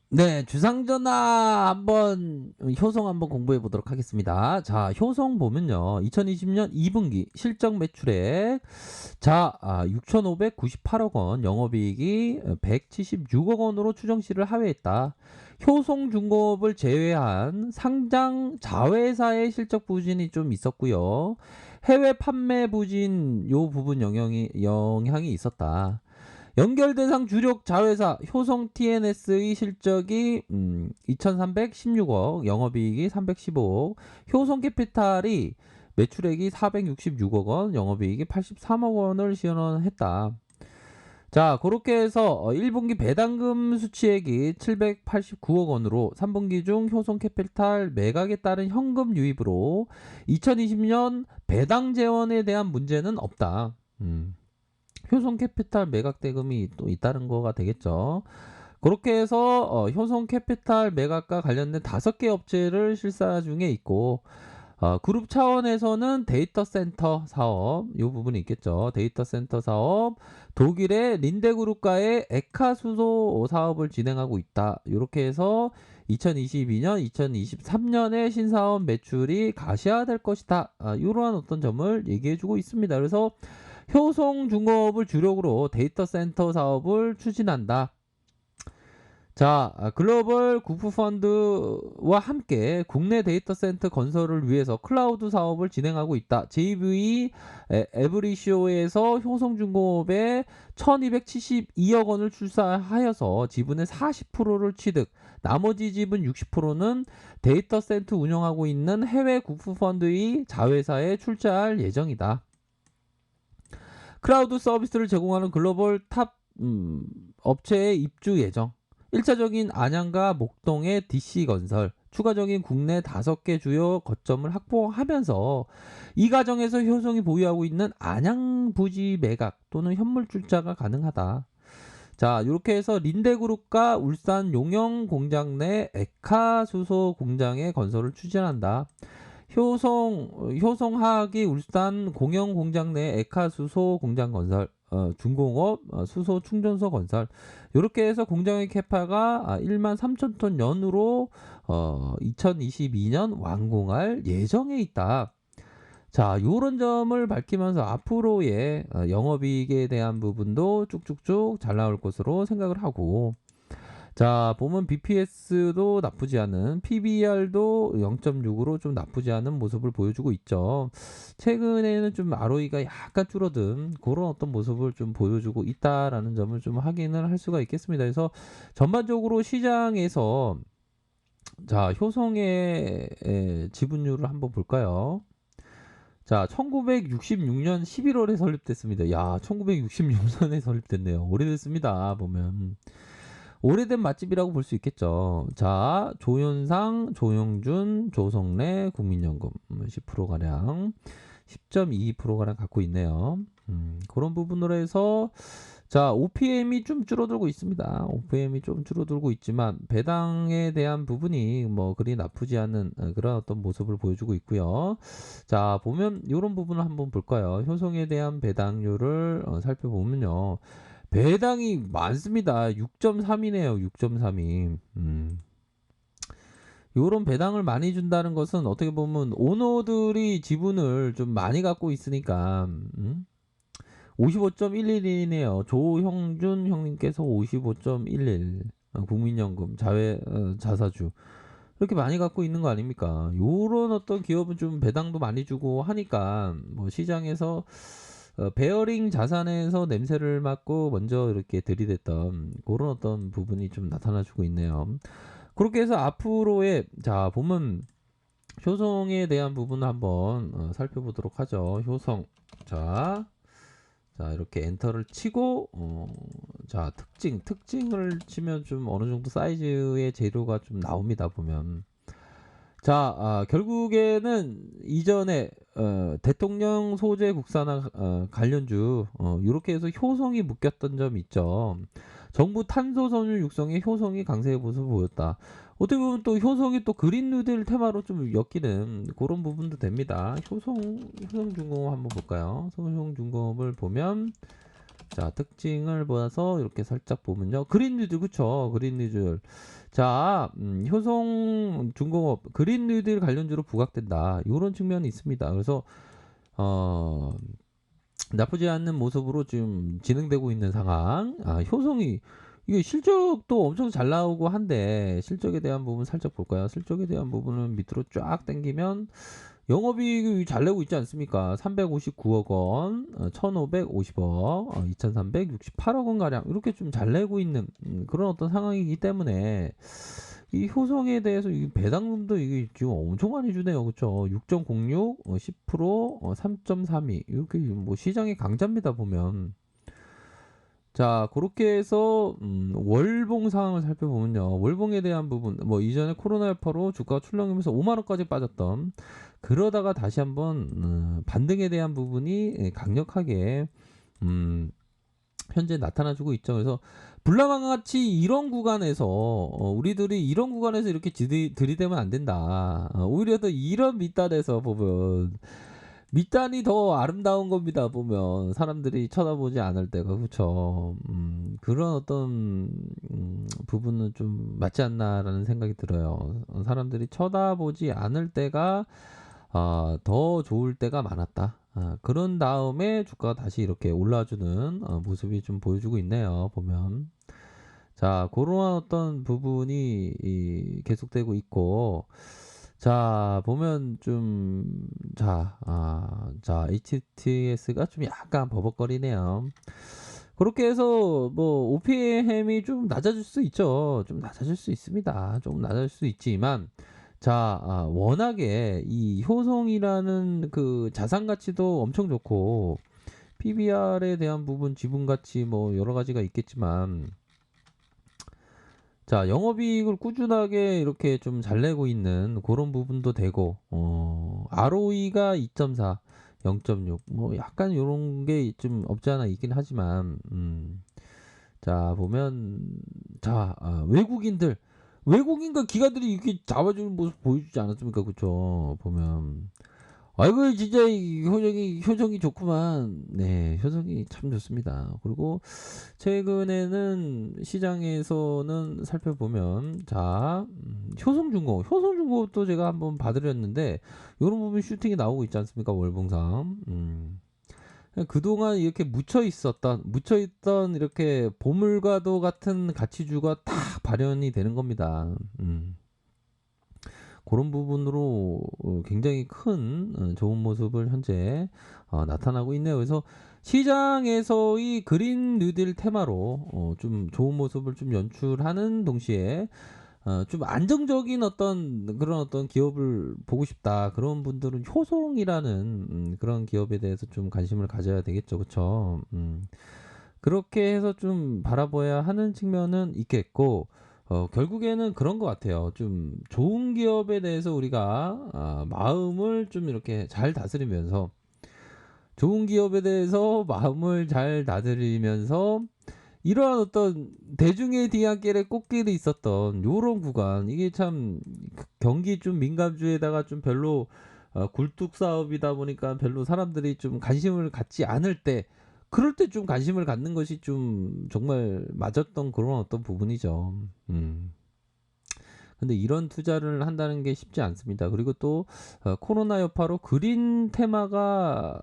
네, 주상전화 한번 효성 한번 공부해 보도록 하겠습니다. 자, 효성 보면요. 2020년 2분기 실적 매출액 6,598억 원, 영업이익이 176억 원으로 추정치를 하회했다. 효성중공업을 제외한 상장 자회사의 실적 부진이 좀 있었고요. 해외 판매 부진 요 부분 영향이 있었다. 연결 대상 주력 자회사 효성 TNS의 실적이 2,316억, 영업이익이 315억, 효성 캐피탈이 매출액이 466억 원, 영업이익이 83억 원을 시현했다. 자, 그렇게 해서 1분기 배당금 수취액이 789억 원으로 3분기 중 효성 캐피탈 매각에 따른 현금 유입으로 2020년 배당 재원에 대한 문제는 없다. 효성 캐피탈 매각 대금이 또 잇따른 거가 되겠죠. 그렇게 해서 효성 캐피탈 매각과 관련된 5개 업체를 실사 중에 있고 그룹 차원에서는 데이터 센터 사업 이 부분이 있겠죠. 데이터 센터 사업 독일의 린데그룹과의 에카 수소 사업을 진행하고 있다. 이렇게 해서 2022년, 2023년에 신사업 매출이 가시화될 것이다. 이러한 어떤 점을 얘기해주고 있습니다. 그래서 효성중공업을 주력으로 데이터 센터 사업을 추진한다. 자, 글로벌 국부펀드와 함께 국내 데이터 센터 건설을 위해서 클라우드 사업을 진행하고 있다. JV 에브리쇼에서 효성중공업에 1272억 원을 출사하여서 지분의 40%를 취득, 나머지 지분 60%는 데이터 센터 운영하고 있는 해외 국부펀드의 자회사에 출자할 예정이다. 클라우드 서비스를 제공하는 글로벌 탑 업체의 입주 예정. 1차적인 안양과 목동의 DC건설, 추가적인 국내 5개 주요 거점을 확보하면서 이 과정에서 효성이 보유하고 있는 안양 부지 매각 또는 현물 출자가 가능하다. 자, 이렇게 해서 린데그룹과 울산 용영 공장 내 에카수소 공장의 건설을 추진한다. 효성화학이 울산 공영 공장 내 에카수소 공장 건설, 중공업 수소 충전소 건설 이렇게 해서 공장의 캐파가 1만 3천 톤 연으로 2022년 완공할 예정에 있다. 자, 요런 점을 밝히면서 앞으로의 영업이익에 대한 부분도 쭉쭉쭉 잘 나올 것으로 생각을 하고 자, 보면 BPS도 나쁘지 않은, PBR도 0.6으로 좀 나쁘지 않은 모습을 보여주고 있죠. 최근에는 좀 ROE가 약간 줄어든 그런 어떤 모습을 좀 보여주고 있다라는 점을 좀 확인을 할 수가 있겠습니다. 그래서 전반적으로 시장에서 자, 효성의 지분율을 한번 볼까요? 자, 1966년 11월에 설립됐습니다. 야, 1966년에 설립됐네요. 오래됐습니다. 보면. 오래된 맛집이라고 볼 수 있겠죠. 자, 조현상, 조영준, 조성래, 국민연금 10%가량, 10.22%가량 갖고 있네요. 그런 부분으로 해서 자, OPM이 좀 줄어들고 있습니다. OPM이 좀 줄어들고 있지만 배당에 대한 부분이 뭐 그리 나쁘지 않은 그런 어떤 모습을 보여주고 있고요. 자, 보면 이런 부분을 한번 볼까요? 효성에 대한 배당률을 살펴보면요. 배당이 많습니다. 6.3이네요. 6.32. 요런 배당을 많이 준다는 것은 어떻게 보면 오너들이 지분을 좀 많이 갖고 있으니까 55.11이네요. 조형준 형님께서 55.11 국민연금 자사주 이렇게 많이 갖고 있는 거 아닙니까? 요런 어떤 기업은 좀 배당도 많이 주고 하니까 뭐 시장에서 베어링 자산에서 냄새를 맡고 먼저 이렇게 들이댔던 그런 어떤 부분이 좀 나타나주고 있네요. 그렇게 해서 앞으로의 자 보면 효성에 대한 부분을 한번 살펴보도록 하죠. 효성 자 이렇게 엔터를 치고 자 특징을 치면 좀 어느 정도 사이즈의 재료가 좀 나옵니다. 보면 자, 결국에는 이전에 대통령 소재 국산화 관련주 이렇게 해서 효성이 묶였던 점이 있죠. 정부 탄소 섬유 육성의 효성이 강세의 모습을 보였다. 어떻게 보면 또 효성이 또 그린 뉴딜 테마로 좀 엮이는 그런 부분도 됩니다. 효성중공업 한번 볼까요? 효성중공업을 보면 자, 특징을 봐서 이렇게 살짝 보면요. 그린뉴딜, 그쵸? 그린뉴딜. 자, 효성중공업, 그린뉴딜 관련주로 부각된다. 요런 측면이 있습니다. 그래서, 어, 나쁘지 않는 모습으로 지금 진행되고 있는 상황. 효성이, 이게 실적도 엄청 잘 나오고 한데, 실적에 대한 부분 살짝 볼까요? 실적에 대한 부분은 밑으로 쫙 당기면, 영업이익이 잘 내고 있지 않습니까? 359억 원, 1,550억, 2,368억 원 가량 이렇게 좀 잘 내고 있는 그런 어떤 상황이기 때문에 이 효성에 대해서 이 배당금도 이게 지금 엄청 많이 주네요, 그렇죠? 6.06, 10%, 3.32 이렇게 뭐 시장의 강자입니다 보면. 자, 그렇게 해서 월봉 상황을 살펴보면요. 월봉에 대한 부분, 뭐 이전에 코로나 여파로 주가가 출렁이면서 5만 원까지 빠졌던 그러다가 다시 한번 반등에 대한 부분이 강력하게 음, 현재 나타나주고 있죠. 그래서 불나방 같이 이런 구간에서 우리들이 이런 구간에서 이렇게 들이대면 안 된다. 오히려 더 이런 밑단에서 보면 밑단이 더 아름다운 겁니다. 보면 사람들이 쳐다보지 않을 때가 그렇죠. 그런 어떤 부분은 좀 맞지 않나라는 생각이 들어요. 사람들이 쳐다보지 않을 때가 더 좋을 때가 많았다. 그런 다음에 주가가 다시 이렇게 올라주는 모습이 좀 보여주고 있네요. 보면 자 그러한 어떤 부분이 계속되고 있고 자 보면 좀 자 HTS가 좀 약간 버벅거리네요. 그렇게 해서 뭐 OPM이 좀 낮아질 수 있죠. 좀 낮아질 수 있습니다. 좀 낮아질 수 있지만 자, 워낙에 이 효성이라는 그 자산 가치도 엄청 좋고 PBR에 대한 부분 지분 가치 뭐 여러 가지가 있겠지만 자, 영업이익을 꾸준하게 이렇게 좀 잘 내고 있는 그런 부분도 되고 ROE가 2.4, 0.6 뭐 약간 요런 게 좀 없지 않아 있긴 하지만 자, 보면 자, 외국인과 기관들이 이렇게 잡아주는 모습 보여주지 않았습니까? 그쵸? 보면 아이고 진짜 이 효정이 좋구만. 네, 효정이 참 좋습니다. 그리고 최근에는 시장에서는 살펴보면 자 효성중공업도 제가 한번 봐드렸는데 이런 부분 슈팅이 나오고 있지 않습니까? 월봉상. 그동안 이렇게 묻혀있던 이렇게 보물과도 같은 가치주가 딱 발현이 되는 겁니다. 그런 부분으로 굉장히 큰 좋은 모습을 현재 나타나고 있네요. 그래서 시장에서의 그린 뉴딜 테마로 좀 좋은 모습을 좀 연출하는 동시에 좀 안정적인 어떤 그런 어떤 기업을 보고 싶다. 그런 분들은 효송이라는 그런 기업에 대해서 좀 관심을 가져야 되겠죠. 그쵸? 그렇게 해서 좀 바라봐야 하는 측면은 있겠고, 결국에는 그런 것 같아요. 좀 좋은 기업에 대해서 우리가 마음을 좀 이렇게 잘 다스리면서, 좋은 기업에 대해서 마음을 잘 다스리면서, 이러한 어떤 대중의 뒤안길에 꽃길이 있었던 요런 구간 이게 참 경기 좀 민감주에다가 좀 별로 굴뚝 사업이다 보니까 별로 사람들이 좀 관심을 갖지 않을 때 그럴 때 좀 관심을 갖는 것이 좀 정말 맞았던 그런 어떤 부분이죠. 음. 근데 이런 투자를 한다는 게 쉽지 않습니다. 그리고 또 코로나 여파로 그린 테마가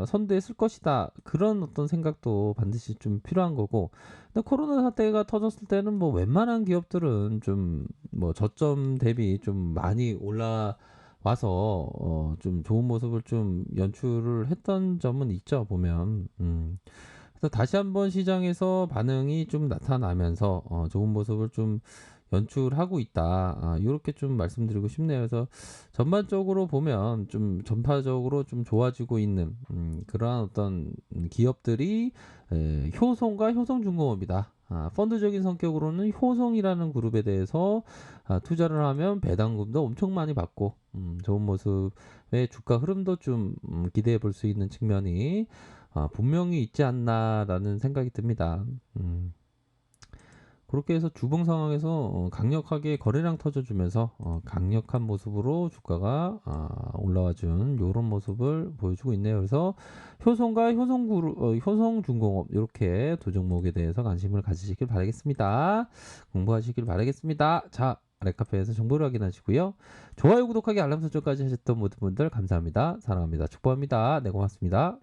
선두에 쓸 것이다. 그런 어떤 생각도 반드시 좀 필요한 거고. 근데 코로나 사태가 터졌을 때는 뭐 웬만한 기업들은 좀 뭐 저점 대비 좀 많이 올라와서 좀 좋은 모습을 좀 연출을 했던 점은 있죠, 보면. 그래서 다시 한번 시장에서 반응이 좀 나타나면서 좋은 모습을 좀 연출하고 있다. 이렇게 좀 말씀드리고 싶네요. 그래서 전반적으로 보면 좀 전파적으로 좀 좋아지고 있는 그러한 어떤 기업들이 효성과 효성중공업이다. 펀드적인 성격으로는 효성이라는 그룹에 대해서 투자를 하면 배당금도 엄청 많이 받고 좋은 모습의 주가 흐름도 좀 기대해 볼 수 있는 측면이 분명히 있지 않나라는 생각이 듭니다. 그렇게 해서 주봉 상황에서 강력하게 거래량 터져주면서 강력한 모습으로 주가가 올라와 준 요런 모습을 보여주고 있네요. 그래서 효성과 효성중공업 이렇게 두 종목에 대해서 관심을 가지시길 바라겠습니다. 공부하시길 바라겠습니다. 자, 아래카페에서 정보를 확인하시고요. 좋아요, 구독하기, 알람 설정까지 하셨던 모든 분들 감사합니다. 사랑합니다. 축복합니다. 네, 고맙습니다.